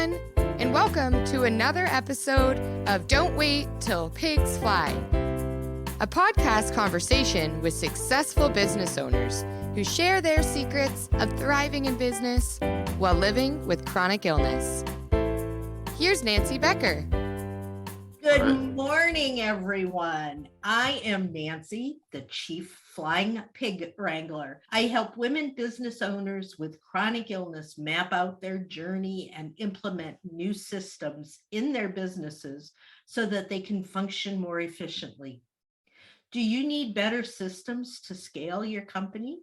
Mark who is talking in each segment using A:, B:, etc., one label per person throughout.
A: everyone, and welcome to another episode of Don't Wait Till Pigs Fly, a podcast conversation with successful business owners who share their secrets of thriving in business while living with chronic illness. Here's Nancy Becker.
B: Good morning, everyone. I am Nancy, the Chief Flying Pig Wrangler. I help women business owners with chronic illness map out their journey and implement new systems in their businesses so that they can function more efficiently. Do you need better systems to scale your company?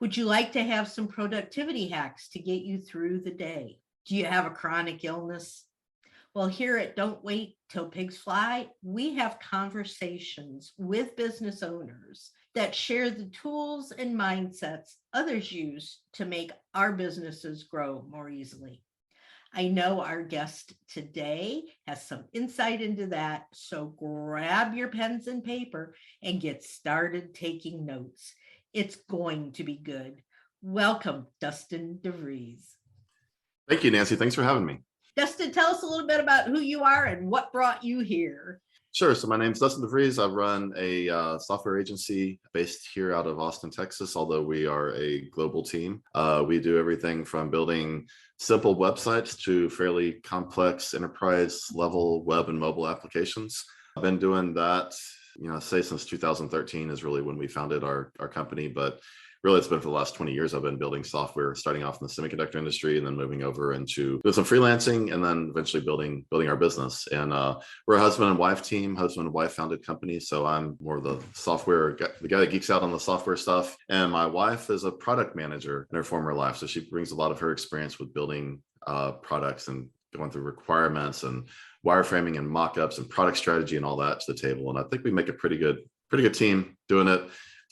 B: Would you like to have some productivity hacks to get you through the day? Do you have a chronic illness? Well, here at Don't Wait Till Pigs Fly, we have conversations with business owners that share the tools and mindsets others use to make our businesses grow more easily. I know our guest today has some insight into that, so grab your pens and paper and get started taking notes. It's going to be good. Welcome, Dustin DeVries.
C: Thank you, Nancy. Thanks for having me.
B: Dustin, tell us a little bit about who you are and what brought you here.
C: Sure. So my name is Dustin DeVries. I run a software agency based here out of Austin, Texas, although we are a global team. We do everything from building simple websites to fairly complex enterprise level web and mobile applications. I've been doing that, say since 2013 is really when we founded our company, but really, it's been for the last 20 years. I've been building software, starting off in the semiconductor industry and then moving over into doing some freelancing and then eventually building our business. And we're a husband and wife team, husband and wife founded company. So I'm more of the software guy, the guy that geeks out on the software stuff. And my wife is a product manager in her former life. So she brings a lot of her experience with building products and going through requirements and wireframing and mock-ups and product strategy and all that to the table. And I think we make a pretty good team doing it.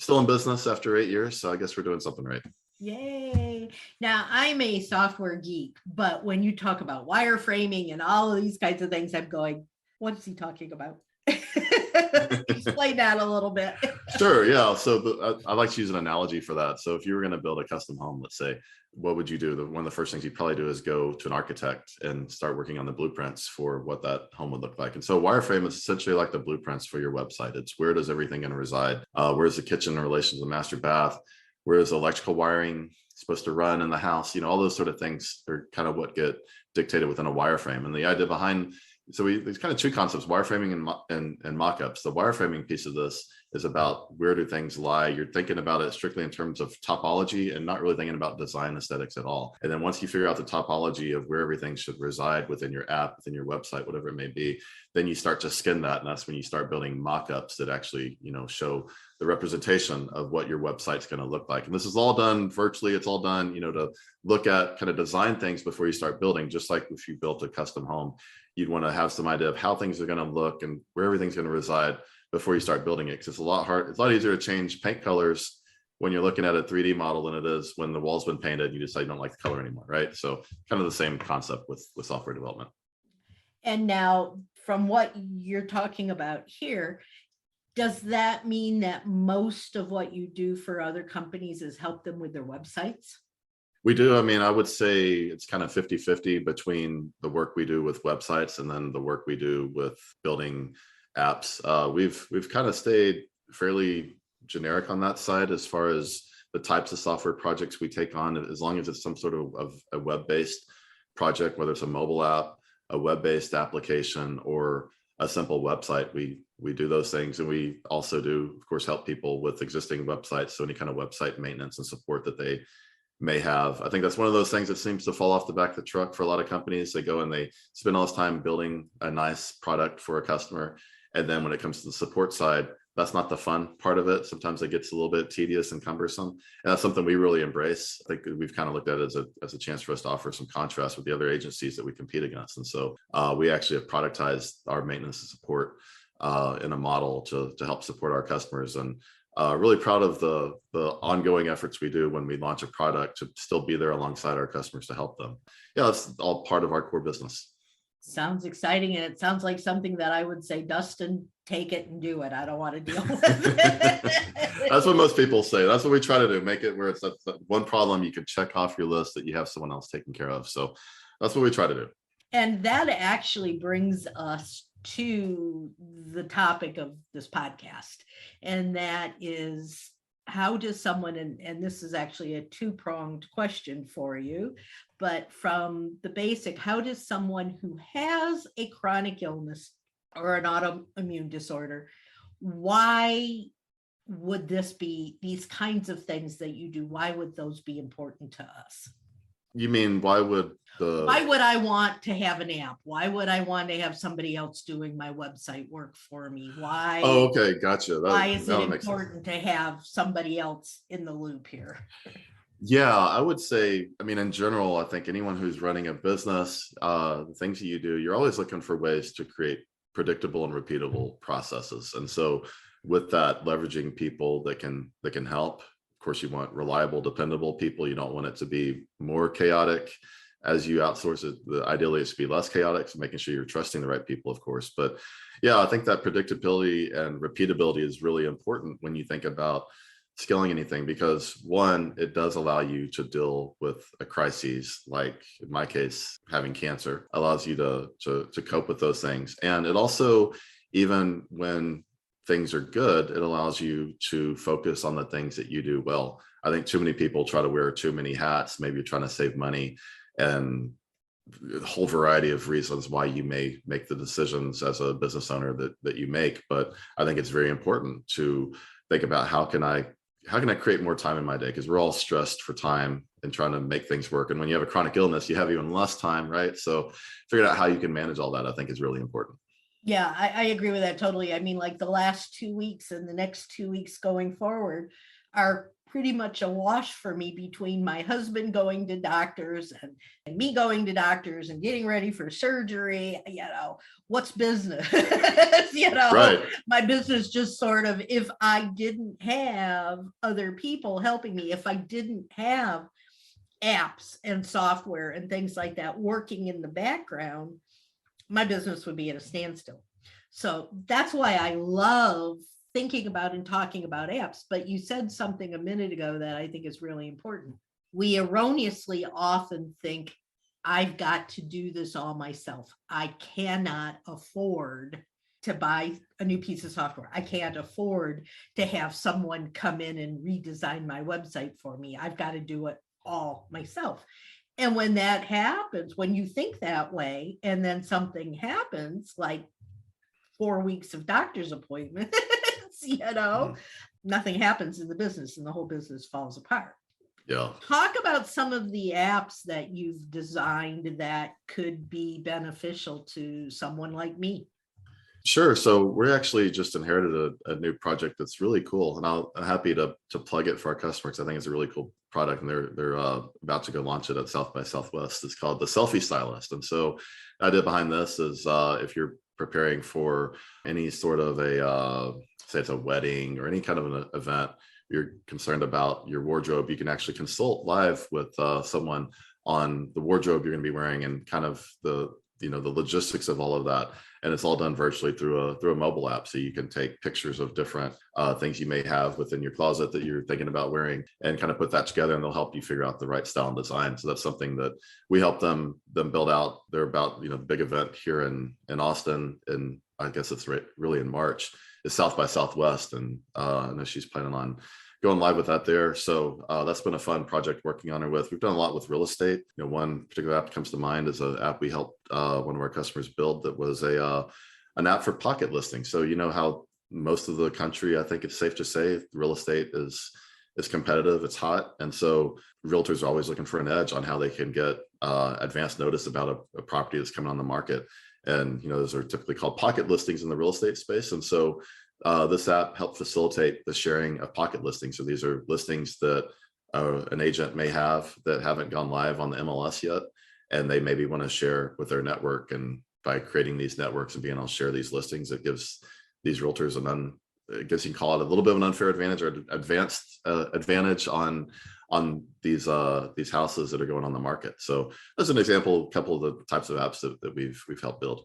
C: Still in business after 8 years, so I guess we're doing something right.
B: Yay. Now, I'm a software geek, but when you talk about wireframing and all of these kinds of things, I'm going, what is he talking about? Explain that a little bit.
C: Sure, yeah. So I like to use an analogy for that. So if you were going to build a custom home, let's say, what would you do? One of the first things you'd probably do is go to an architect and start working on the blueprints for what that home would look like. And so wireframe is essentially like the blueprints for your website. It's where does everything going to reside? Where's the kitchen in relation to the master bath? Where is electrical wiring supposed to run in the house? All those sort of things are kind of what get dictated within a wireframe. And the idea behind there's kind of two concepts, wireframing and mock-ups. The wireframing piece of this is about where do things lie. You're thinking about it strictly in terms of topology and not really thinking about design aesthetics at all. And then once you figure out the topology of where everything should reside within your app, within your website, whatever it may be, then you start to skin that. And that's when you start building mock-ups that actually, show the representation of what your website's going to look like. And this is all done virtually. It's all done, to look at kind of design things before you start building, just like if you built a custom home. You'd want to have some idea of how things are going to look and where everything's going to reside before you start building it. Because it's a lot easier to change paint colors when you're looking at a 3D model than it is when the wall's been painted and you decide you don't like the color anymore, right? So kind of the same concept with software development.
B: And now from what you're talking about here, does that mean that most of what you do for other companies is help them with their websites?
C: We do. I would say it's kind of 50-50 between the work we do with websites and then the work we do with building apps. We've kind of stayed fairly generic on that side as far as the types of software projects we take on, as long as it's some sort of a web-based project, whether it's a mobile app, a web-based application, or a simple website. We do those things. And we also do, of course, help people with existing websites. So any kind of website maintenance and support that they may have. I think that's one of those things that seems to fall off the back of the truck for a lot of companies. They go and they spend all this time building a nice product for a customer. And then when it comes to the support side, that's not the fun part of it. Sometimes it gets a little bit tedious and cumbersome. And that's something we really embrace. I think we've kind of looked at it as a chance for us to offer some contrast with the other agencies that we compete against. And so we actually have productized our maintenance and support in a model to help support our customers. And really proud of the ongoing efforts we do when we launch a product to still be there alongside our customers to help them. Yeah, that's all part of our core business.
B: Sounds exciting. And it sounds like something that I would say, Dustin, take it and do it. I don't want to deal with it.
C: That's what most people say. That's what we try to do. Make it where it's that one problem you can check off your list that you have someone else taking care of. So that's what we try to do.
B: And that actually brings us to the topic of this podcast. And that is, how does someone, and this is actually a two-pronged question for you, but from the basic, how does someone who has a chronic illness or an autoimmune disorder, why would this be, these kinds of things that you do, why would those be important to us?
C: You mean, why would
B: I want to have an app? Why would I want to have somebody else doing my website work for me? Why?
C: Oh, okay, gotcha.
B: Why is it important to have somebody else in the loop here?
C: Yeah, I would say, I mean, in general, I think anyone who's running a business, the things that you do, you're always looking for ways to create predictable and repeatable processes. And so with that, leveraging people that can help. Of course, you want reliable, dependable people. You don't want it to be more chaotic as you outsource it. Ideally, it should be less chaotic, so making sure you're trusting the right people, of course. But yeah, I think that predictability and repeatability is really important when you think about scaling anything, because one, it does allow you to deal with a crisis, like in my case, having cancer, allows you to cope with those things. And it also, even when things are good, it allows you to focus on the things that you do well. I think too many people try to wear too many hats. Maybe you're trying to save money, and a whole variety of reasons why you may make the decisions as a business owner that you make. But I think it's very important to think about how can I create more time in my day? Because we're all stressed for time and trying to make things work. And when you have a chronic illness, you have even less time, right? So figuring out how you can manage all that, I think, is really important.
B: Yeah, I agree with that totally. I mean, like the last 2 weeks and the next 2 weeks going forward are pretty much a wash for me, between my husband going to doctors and me going to doctors and getting ready for surgery. What's business?
C: Right.
B: My business just sort of, if I didn't have other people helping me, if I didn't have apps and software and things like that working in the background, my business would be at a standstill. So that's why I love thinking about and talking about apps. But you said something a minute ago that I think is really important. We erroneously often think, I've got to do this all myself. I cannot afford to buy a new piece of software. I can't afford to have someone come in and redesign my website for me. I've got to do it all myself. And when that happens, when you think that way, and then something happens, like 4 weeks of doctor's appointments, nothing happens in the business and the whole business falls apart.
C: Yeah.
B: Talk about some of the apps that you've designed that could be beneficial to someone like me.
C: Sure. So we actually just inherited a new project that's really cool, and I'm happy to plug it for our customers. I think it's a really cool product, and they're about to go launch it at South by Southwest. It's called the Selfie Stylist. And so the idea behind this is if you're preparing for any sort of say it's a wedding or any kind of an event, you're concerned about your wardrobe, you can actually consult live with someone on the wardrobe you're going to be wearing and kind of the logistics of all of that. And it's all done virtually through a mobile app. So you can take pictures of different things you may have within your closet that you're thinking about wearing, and kind of put that together, and they'll help you figure out the right style and design. So that's something that we help them build out. They're about, the big event here in Austin, and I guess it's really in March, is South by Southwest. And I know she's planning on going live with that there. So that's been a fun project working on her with. We've done a lot with real estate. One particular app that comes to mind is an app we helped one of our customers build that was an app for pocket listings. So how most of the country, I think it's safe to say, real estate is competitive, it's hot. And so realtors are always looking for an edge on how they can get advance notice about a property that's coming on the market. And those are typically called pocket listings in the real estate space. And so this app helped facilitate the sharing of pocket listings. So these are listings that an agent may have that haven't gone live on the MLS yet, and they maybe want to share with their network. And by creating these networks and being able to share these listings, it gives these realtors I guess you can call it a little bit of an unfair advantage or advanced advantage on these houses that are going on the market. So that's an example, a couple of the types of apps that we've helped build.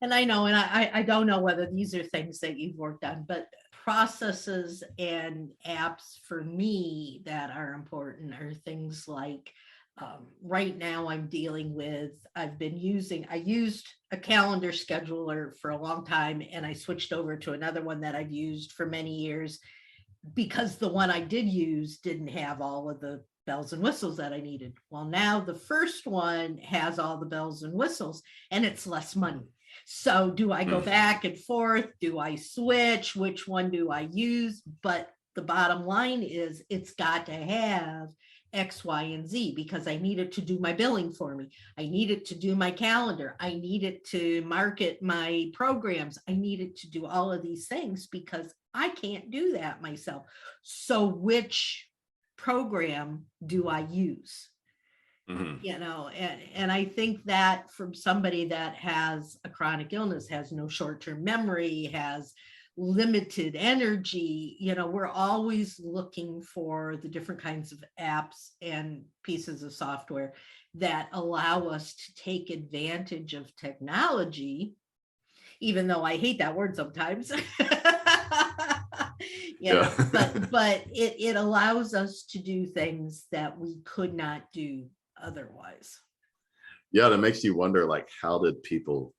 B: And I know, and I don't know whether these are things that you've worked on, but processes and apps for me that are important are things like Right now I'm dealing with, I used a calendar scheduler for a long time, and I switched over to another one that I've used for many years because the one I did use didn't have all of the bells and whistles that I needed. Well, now the first one has all the bells and whistles, and it's less money. So do I go back and forth? Do I switch? Which one do I use? But the bottom line is it's got to have X, Y, and Z, because I need it to do my billing for me. I need it to do my calendar. I need it to market my programs. I need it to do all of these things because I can't do that myself. So which program do I use? You know, and I think that from somebody that has a chronic illness, has no short-term memory, has limited energy, you know, we're always looking for the different kinds of apps and pieces of software that allow us to take advantage of technology, even though I hate that word sometimes. But it allows us to do things that we could not do otherwise.
C: Yeah, and it makes you wonder, like, how did people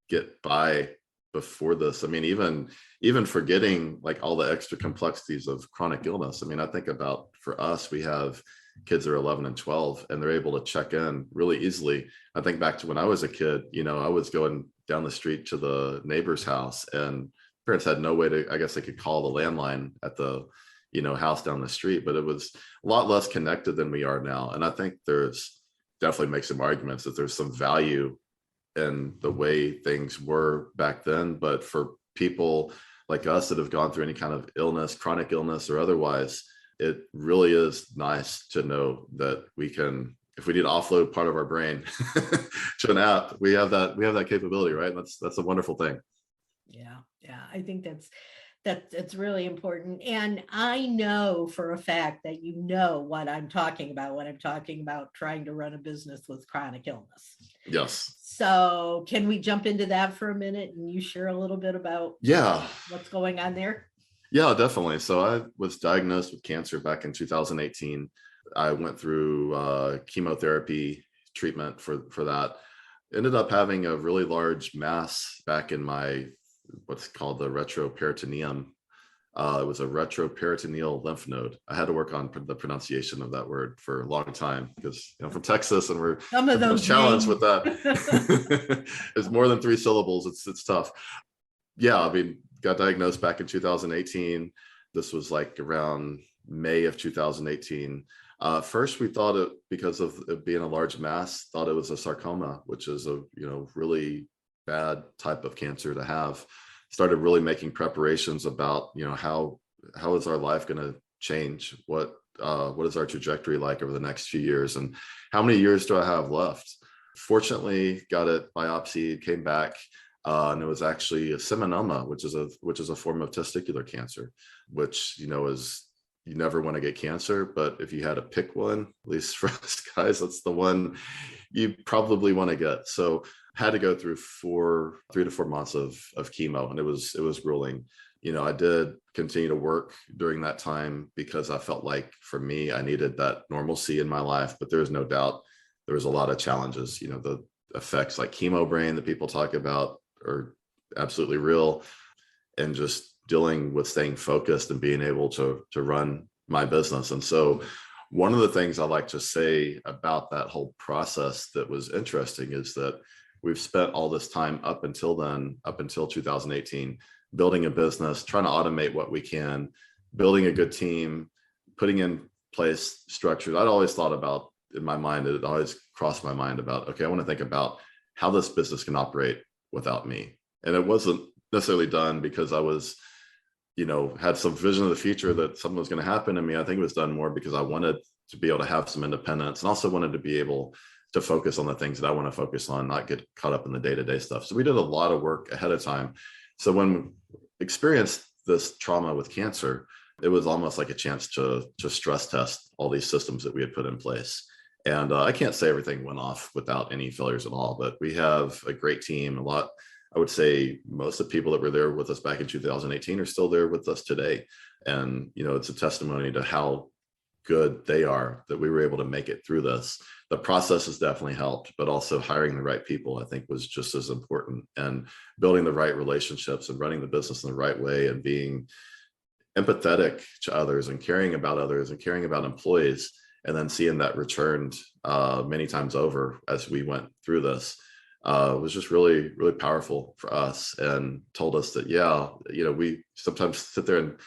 C: get by before this? I mean, even forgetting like all the extra complexities of chronic illness. I mean, I think about, for us, we have kids that are 11 and 12, and they're able to check in really easily. I think back to when I was a kid, you know, I was going down the street to the neighbor's house, and parents had no way to, I guess they could call the landline at the, you know, house down the street, but it was a lot less connected than we are now. And I think there's definitely make some arguments that there's some value in the way things were back then. But for people like us that have gone through any kind of illness, chronic illness or otherwise, it really is nice to know that we can, if we need to offload part of our brain to an app, we have that capability, right? That's a wonderful thing.
B: Yeah, I think that's really important. And I know for a fact that you know what I'm talking about when I'm talking about trying to run a business with chronic illness.
C: Yes.
B: So can we jump into that for a minute and you share a little bit about what's going on there?
C: Yeah, definitely. So I was diagnosed with cancer back in 2018. I went through chemotherapy treatment for that. Ended up having a really large mass back in my what's called the retroperitoneum. It was a retroperitoneal lymph node. I had to work on the pronunciation of that word for a long time because, you know, from Texas, and we're challenged with that. It's more than 3 syllables. It's tough. Yeah, I mean, got diagnosed back in 2018. This was like around May of 2018. First, we thought it, because of it being a large mass, thought it was a sarcoma, which is a, you know, really bad type of cancer to have. Started really making preparations about, you know, how is our life going to change? What is our trajectory like over the next few years, and how many years do I have left? Fortunately, got it biopsied, came back, and it was actually a seminoma, which is a form of testicular cancer, which, you know, is, you never want to get cancer, but if you had to pick one, at least for us guys, that's the one you probably want to get. So had to go through 3 to 4 months of chemo, and it was grueling. You know, I did continue to work during that time because I felt like, for me, I needed that normalcy in my life, but there's no doubt there was a lot of challenges. You know, the effects like chemo brain that people talk about are absolutely real, and just dealing with staying focused and being able to run my business. And so one of the things I like to say about that whole process that was interesting is that we've spent all this time up until 2018, building a business, trying to automate what we can, building a good team, putting in place structures. I'd always thought about, in my mind, it always crossed my mind about, okay, I want to think about how this business can operate without me. And it wasn't necessarily done because I was, you know, had some vision of the future that something was going to happen to me. I think it was done more because I wanted to be able to have some independence, and also wanted to be able to focus on the things that I want to focus on, not get caught up in the day-to-day stuff. So we did a lot of work ahead of time. So when we experienced this trauma with cancer, it was almost like a chance to stress test all these systems that we had put in place. And I can't say everything went off without any failures at all, but we have a great team. I would say most of the people that were there with us back in 2018 are still there with us today. And, you know, it's a testimony to how good they are that we were able to make it through this. The process has definitely helped, but also hiring the right people, I think, was just as important, and building the right relationships and running the business in the right way and being empathetic to others and caring about others and caring about employees, and then seeing that returned many times over as we went through this was just really, really powerful for us, and told us that, yeah, we sometimes sit there and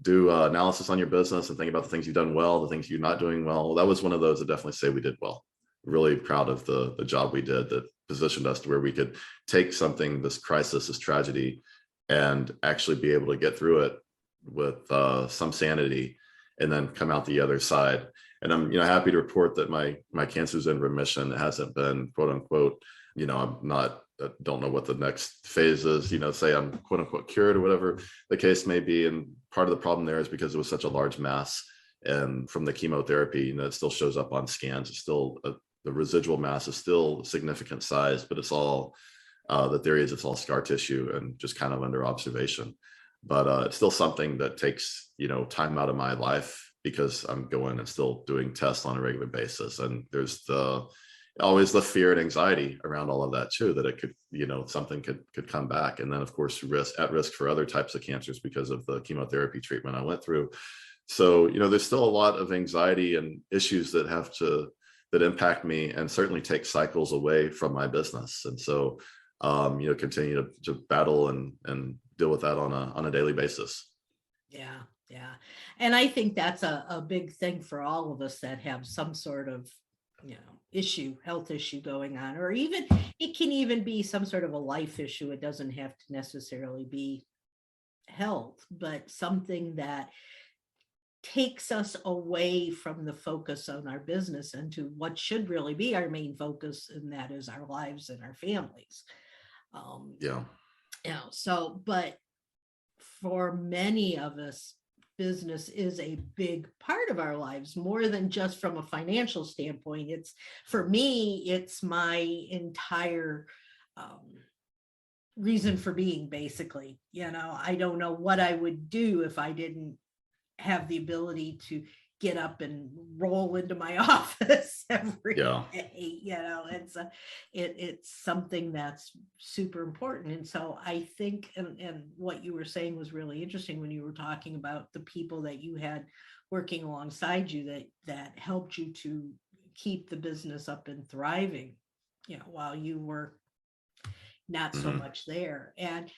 C: do analysis on your business and think about the things you've done well, the things you're not doing well. That was one of those that definitely say we did well. Really proud of the job we did that positioned us to where we could take something, this crisis, this tragedy, and actually be able to get through it with some sanity and then come out the other side. And I'm happy to report that my cancer's in remission. It hasn't been quote unquote, I'm not, don't know what the next phase is, say I'm quote unquote cured or whatever the case may be. And part of the problem there is because it was such a large mass, and from the chemotherapy, it still shows up on scans. It's still the residual mass is still significant size, but it's all the theory is it's all scar tissue and just kind of under observation. But it's still something that takes time out of my life, because I'm going and still doing tests on a regular basis, and there's always the fear and anxiety around all of that too, that it could something could come back. And then of course at risk for other types of cancers because of the chemotherapy treatment I went through. So there's still a lot of anxiety and issues that impact me, and certainly take cycles away from my business. And so continue to battle and deal with that on a daily basis.
B: Yeah. And I think that's a big thing for all of us that have some sort of health issue going on, or even it can even be some sort of a life issue. It doesn't have to necessarily be health, but something that takes us away from the focus on our business and to what should really be our main focus, and that is our lives and our families. But for many of us, business is a big part of our lives, more than just from a financial standpoint. For me, it's my entire reason for being, basically. I don't know what I would do if I didn't have the ability to get up and roll into my office every day. It's something that's super important. And so I think, and what you were saying was really interesting when you were talking about the people that you had working alongside you that helped you to keep the business up and thriving, while you were not so much there. And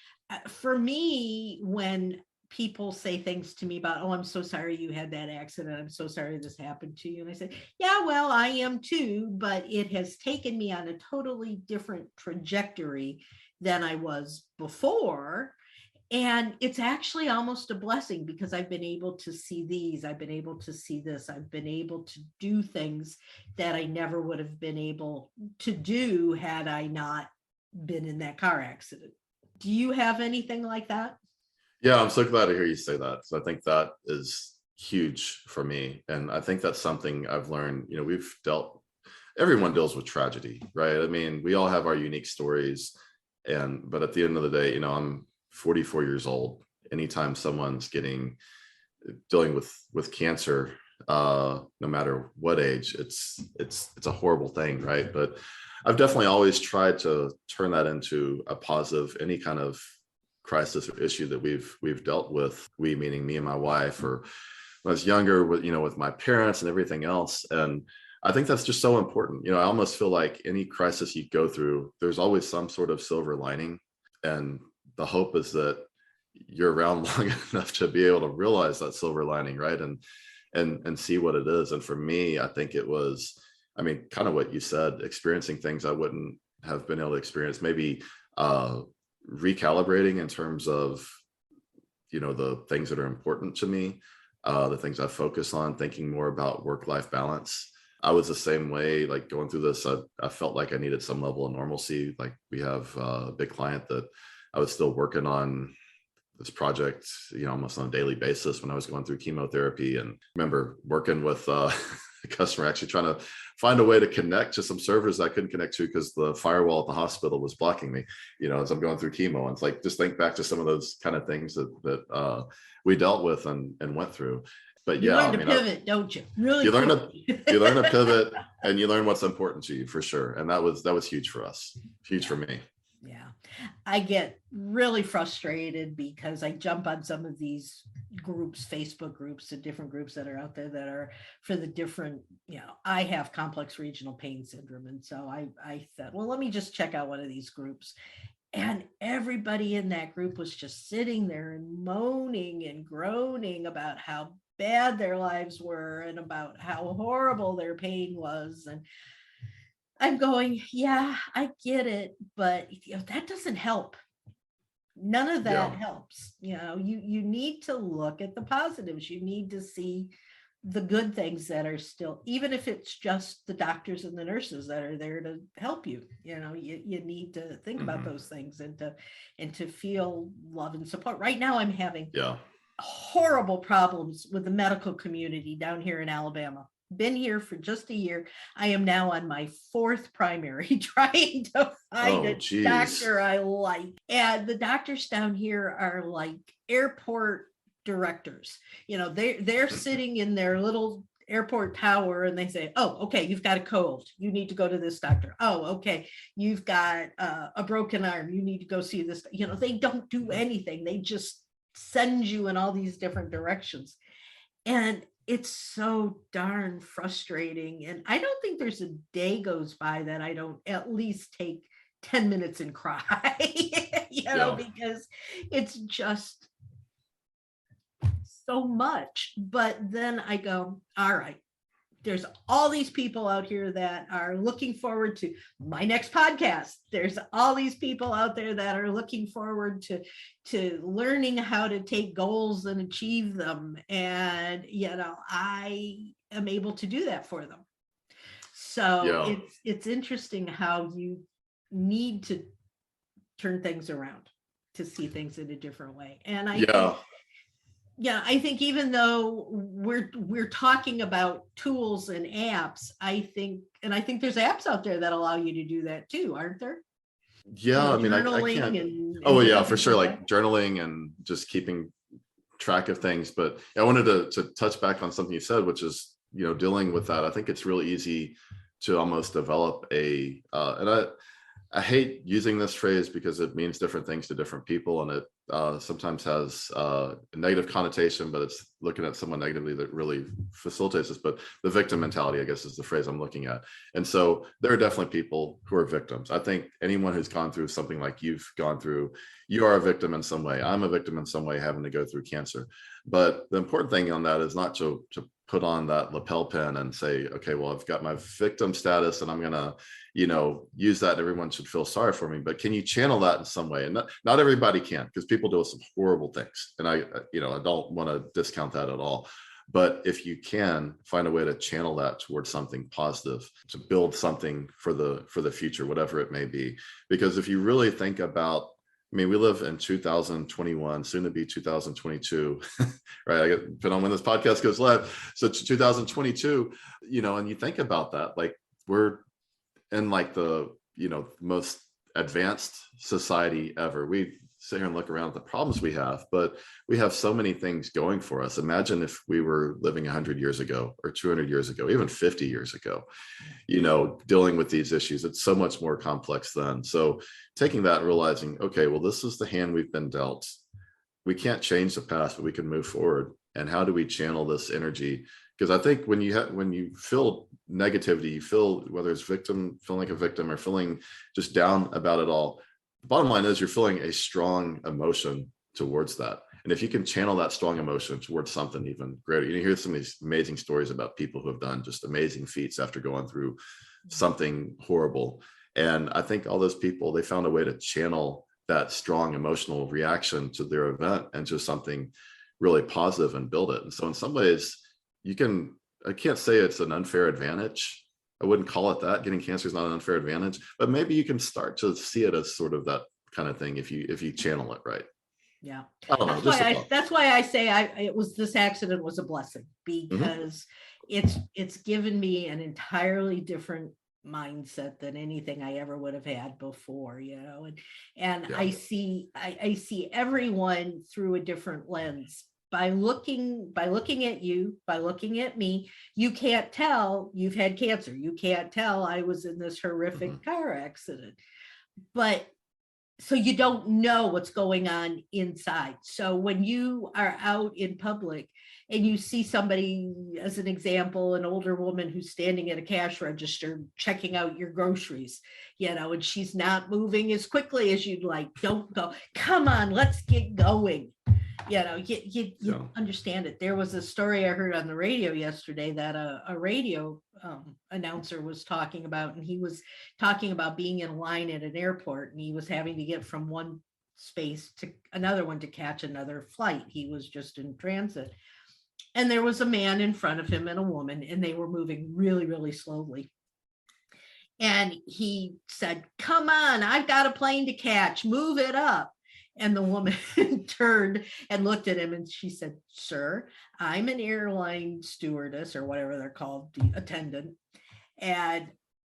B: for me, when people say things to me about, oh, I'm so sorry you had that accident, I'm so sorry this happened to you, and I say, yeah, well, I am too, but it has taken me on a totally different trajectory than I was before. And it's actually almost a blessing, because I've been able to see these, I've been able to see this, I've been able to do things that I never would have been able to do had I not been in that car accident. Do you have anything like that?
C: Yeah, I'm so glad to hear you say that. So I think that is huge for me. And I think that's something I've learned. Everyone deals with tragedy, right? I mean, we all have our unique stories. But at the end of the day, I'm 44 years old. Anytime someone's dealing with cancer, no matter what age, it's a horrible thing, right? But I've definitely always tried to turn that into a positive. Any kind of crisis or issue that we've dealt with, we meaning me and my wife, or when I was younger with my parents and everything else. And I think that's just so important. I almost feel like any crisis you go through, there's always some sort of silver lining, and the hope is that you're around long enough to be able to realize that silver lining, right? And see what it is. And for me, I think it was, kind of what you said, experiencing things I wouldn't have been able to experience, maybe recalibrating in terms of the things that are important to me, the things I focus on, thinking more about work-life balance. I was the same way, like going through this, I felt like I needed some level of normalcy. Like we have a big client that I was still working on this project, almost on a daily basis when I was going through chemotherapy. And I remember working with a customer, actually trying to find a way to connect to some servers I couldn't connect to because the firewall at the hospital was blocking me, as I'm going through chemo. And it's like, just think back to some of those kind of things that we dealt with and went through. But
B: you
C: yeah,
B: learn
C: I
B: to
C: mean,
B: pivot, don't you? Really
C: you learn to
B: quickly.
C: you learn to pivot, and you learn what's important to you for sure. And that was huge for us, huge for me.
B: Yeah. I get really frustrated because I jump on some of these groups, Facebook groups, and different groups that are out there that are for the different, I have complex regional pain syndrome. And so I thought, well, let me just check out one of these groups. And everybody in that group was just sitting there and moaning and groaning about how bad their lives were and about how horrible their pain was. And I'm going, yeah, I get it, but that doesn't help. None of that helps. You need to look at the positives. You need to see the good things that are still, even if it's just the doctors and the nurses that are there to help you. You need to think about those things and to feel love and support. Right now, I'm having horrible problems with the medical community down here in Alabama. Been here for just a year. I am now on my 4th primary trying to find a doctor I like. And the doctors down here are like airport directors. They're sitting in their little airport tower and they say, oh, okay, you've got a cold. You need to go to this doctor. Oh, okay. You've got a broken arm. You need to go see this. They don't do anything. They just send you in all these different directions. And it's so darn frustrating. And I don't think there's a day goes by that I don't at least take 10 minutes and cry, because it's just so much. But then I go, all right, there's all these people out here that are looking forward to my next podcast. There's all these people out there that are looking forward to learning how to take goals and achieve them. And, I am able to do that for them. So it's interesting how you need to turn things around to see things in a different way. And I think even though we're talking about tools and apps, I think there's apps out there that allow you to do that too, aren't there?
C: Yeah, I mean, I can't. For sure, like journaling and just keeping track of things. But I wanted to touch back on something you said, which is dealing with that. I think it's really easy to almost develop and I hate using this phrase because it means different things to different people, and it sometimes has a negative connotation, but it's looking at someone negatively that really facilitates this. But the victim mentality, I guess, is the phrase I'm looking at. And so there are definitely people who are victims. I think anyone who's gone through something like you've gone through, you are a victim in some way. I'm a victim in some way, having to go through cancer. But the important thing on that is not to put on that lapel pin and say, okay, well, I've got my victim status and I'm going to, use that. Everyone should feel sorry for me. But can you channel that in some way? And not everybody can, because people do some horrible things. And I don't want to discount that at all. But if you can find a way to channel that towards something positive, to build something for the future, whatever it may be. Because if you really think about, we live in 2021, soon to be 2022, right? Depending on when this podcast goes live. So 2022, and you think about that, like we're in like the, most advanced society ever. We sit here and look around at the problems we have, but we have so many things going for us. Imagine if we were living 100 years ago or 200 years ago, even 50 years ago, dealing with these issues. It's so much more complex then. So taking that and realizing, okay, well, this is the hand we've been dealt. We can't change the past, but we can move forward. And how do we channel this energy? Because I think when you feel negativity, you feel, whether it's feeling like a victim or feeling just down about it all, the bottom line is you're feeling a strong emotion towards that. And if you can channel that strong emotion towards something even greater, you hear some of these amazing stories about people who have done just amazing feats after going through something horrible. And I think all those people, they found a way to channel that strong emotional reaction to their event into something really positive and build it. And so in some ways, I can't say it's an unfair advantage. I wouldn't call it that. Getting cancer is not an unfair advantage, but maybe you can start to see it as sort of that kind of thing if you channel it right.
B: Yeah.
C: I don't know.
B: That's why I say this accident was a blessing, because it's given me an entirely different mindset than anything I ever would have had before, and I see everyone through a different lens. by looking at you, by looking at me, you can't tell you've had cancer. You can't tell I was in this horrific car accident. But so you don't know what's going on inside. So when you are out in public and you see somebody, as an example, an older woman who's standing at a cash register checking out your groceries, and she's not moving as quickly as you'd like, don't go. Come on, let's get going. You understand it. There was a story I heard on the radio yesterday that a radio announcer was talking about, and he was talking about being in line at an airport, and he was having to get from one space to another one to catch another flight. He was just in transit. And there was a man in front of him and a woman, and they were moving really, really slowly. And he said, "Come on, I've got a plane to catch, move it up." And the woman turned and looked at him and she said, "Sir, I'm an airline stewardess," or whatever they're called, the attendant, "and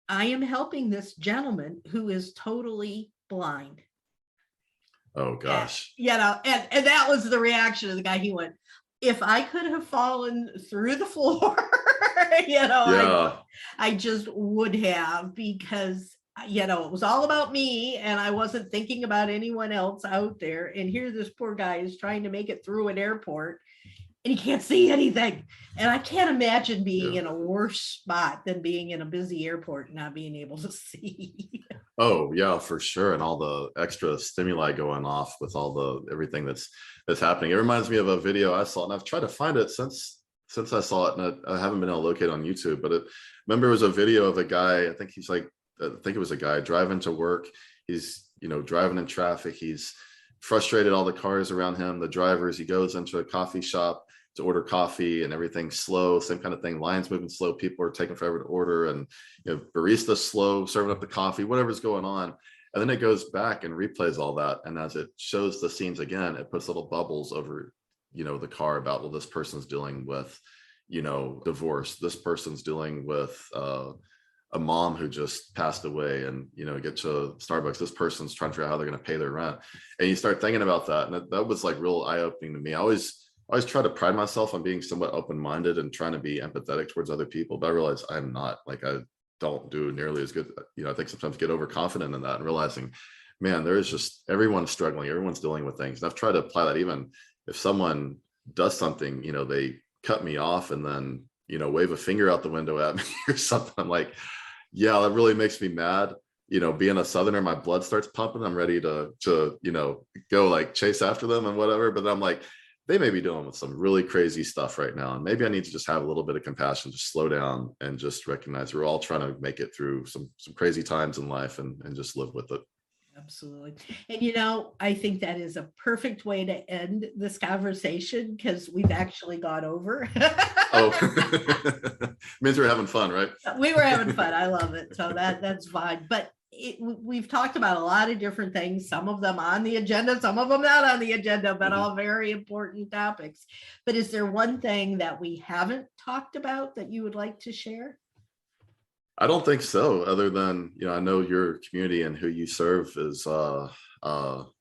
B: I am helping this gentleman who is totally blind."
C: Oh gosh.
B: And that was the reaction of the guy. He went, "If I could have fallen through the floor, I just would have, because it was all about me and I wasn't thinking about anyone else out there. And here this poor guy is trying to make it through an airport and he can't see anything." And I can't imagine being in a worse spot than being in a busy airport and not being able to see.
C: Oh yeah, for sure. And all the extra stimuli going off with everything that's happening. It reminds me of a video I saw, and I've tried to find it since I saw it, and I haven't been able to locate it on YouTube, but remember it was a video of a guy, I think it was a guy driving to work. He's, driving in traffic. He's frustrated, all the cars around him, the drivers. He goes into a coffee shop to order coffee and everything's slow, same kind of thing. Lines moving slow. People are taking forever to order, and, barista slow, serving up the coffee, whatever's going on. And then it goes back and replays all that. And as it shows the scenes again, it puts little bubbles over, the car about, well, this person's dealing with, divorce. This person's dealing with, a mom who just passed away, and get to Starbucks, this person's trying to figure out how they're going to pay their rent. And you start thinking about that, and that was like real eye-opening to me. I always try to pride myself on being somewhat open-minded and trying to be empathetic towards other people, but I realize I'm not. Like, I don't do nearly as good. I think sometimes get overconfident in that and realizing, man, there's just, everyone's struggling, everyone's dealing with things. And I've tried to apply that. Even if someone does something, they cut me off and then wave a finger out the window at me or something, I'm like, yeah, that really makes me mad. Being a Southerner, my blood starts pumping. I'm ready to go like chase after them and whatever. But I'm like, they may be dealing with some really crazy stuff right now. And maybe I need to just have a little bit of compassion, just slow down and just recognize we're all trying to make it through some crazy times in life and just live with it.
B: Absolutely. And I think that is a perfect way to end this conversation, because we've actually gone over.
C: Means we're having fun, right?
B: We were having fun. I love it. So that's fine. But we've talked about a lot of different things, some of them on the agenda, some of them not on the agenda, but all very important topics. But is there one thing that we haven't talked about that you would like to share?
C: I don't think so, other than, I know your community and who you serve is a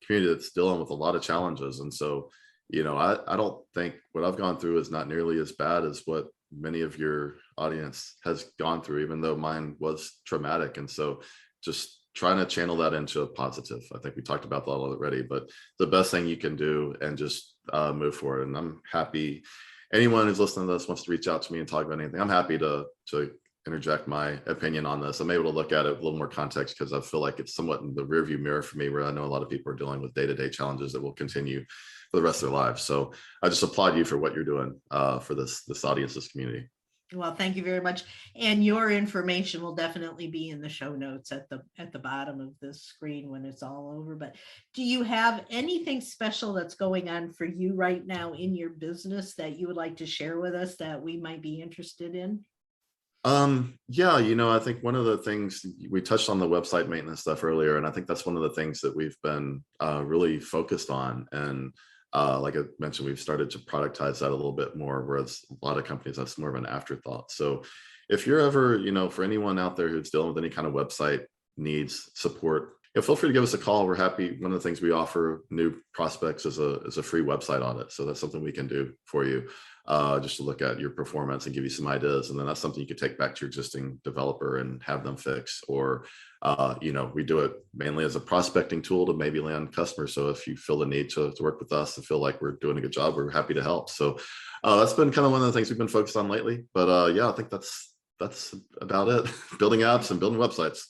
C: community that's dealing with a lot of challenges. And so, I don't think what I've gone through is not nearly as bad as what many of your audience has gone through, even though mine was traumatic. And so just trying to channel that into a positive. I think we talked about that already, but the best thing you can do and just move forward. And I'm happy, anyone who's listening to this wants to reach out to me and talk about anything, I'm happy to interject my opinion on this. I'm able to look at it with a little more context, because I feel like it's somewhat in the rearview mirror for me, where I know a lot of people are dealing with day-to-day challenges that will continue for the rest of their lives. So I just applaud you for what you're doing for this audience, this community.
B: Well, thank you very much. And your information will definitely be in the show notes at the bottom of this screen when it's all over. But do you have anything special that's going on for you right now in your business that you would like to share with us that we might be interested in?
C: Yeah, I think one of the things we touched on the website maintenance stuff earlier, and I think that's one of the things that we've been really focused on. And like I mentioned, we've started to productize that a little bit more, whereas a lot of companies, that's more of an afterthought. So if you're ever, for anyone out there who's dealing with any kind of website needs support, feel free to give us a call. We're happy. One of the things we offer new prospects is a free website audit. So that's something we can do for you, just to look at your performance and give you some ideas. And then that's something you could take back to your existing developer and have them fix. Or, we do it mainly as a prospecting tool to maybe land customers. So if you feel the need to work with us and feel like we're doing a good job, we're happy to help. So that's been kind of one of the things we've been focused on lately. But I think that's about it. Building apps and building websites.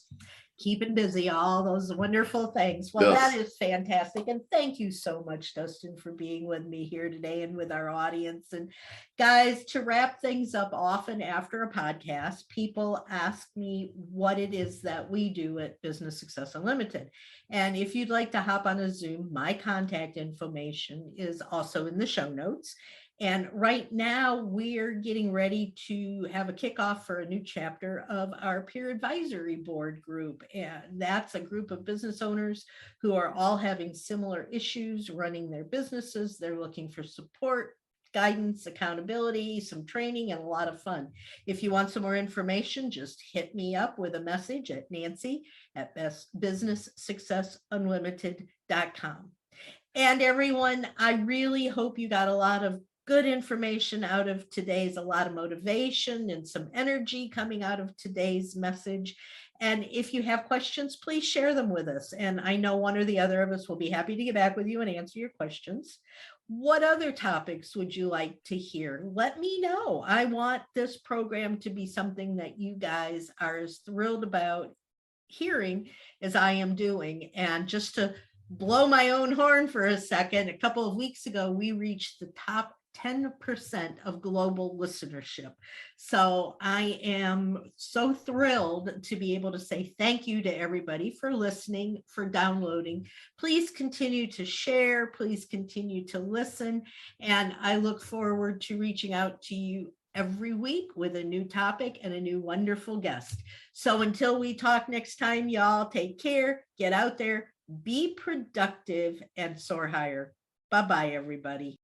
B: Keeping busy, all those wonderful things. Well,
C: Yes.
B: That is fantastic. And thank you so much, Dustin, for being with me here today and with our audience. And guys, to wrap things up, often after a podcast, people ask me what it is that we do at Business Success Unlimited. And if you'd like to hop on a Zoom, my contact information is also in the show notes. And right now we're getting ready to have a kickoff for a new chapter of our peer advisory board group. And that's a group of business owners who are all having similar issues running their businesses. They're looking for support, guidance, accountability, some training, and a lot of fun. If you want some more information, just hit me up with a message at nancy@businesssuccessunlimited.com. And everyone, I really hope you got a lot of good information out of today's, a lot of motivation and some energy coming out of today's message. And if you have questions, please share them with us. And I know one or the other of us will be happy to get back with you and answer your questions. What other topics would you like to hear? Let me know. I want this program to be something that you guys are as thrilled about hearing as I am doing. And just to blow my own horn for a second, a couple of weeks ago, we reached the top 10% of global listenership. So I am so thrilled to be able to say thank you to everybody for listening, for downloading. Please continue to share, please continue to listen, and I look forward to reaching out to you every week with a new topic and a new wonderful guest. So until we talk next time, y'all, take care, get out there, be productive, and soar higher. Bye-bye, everybody.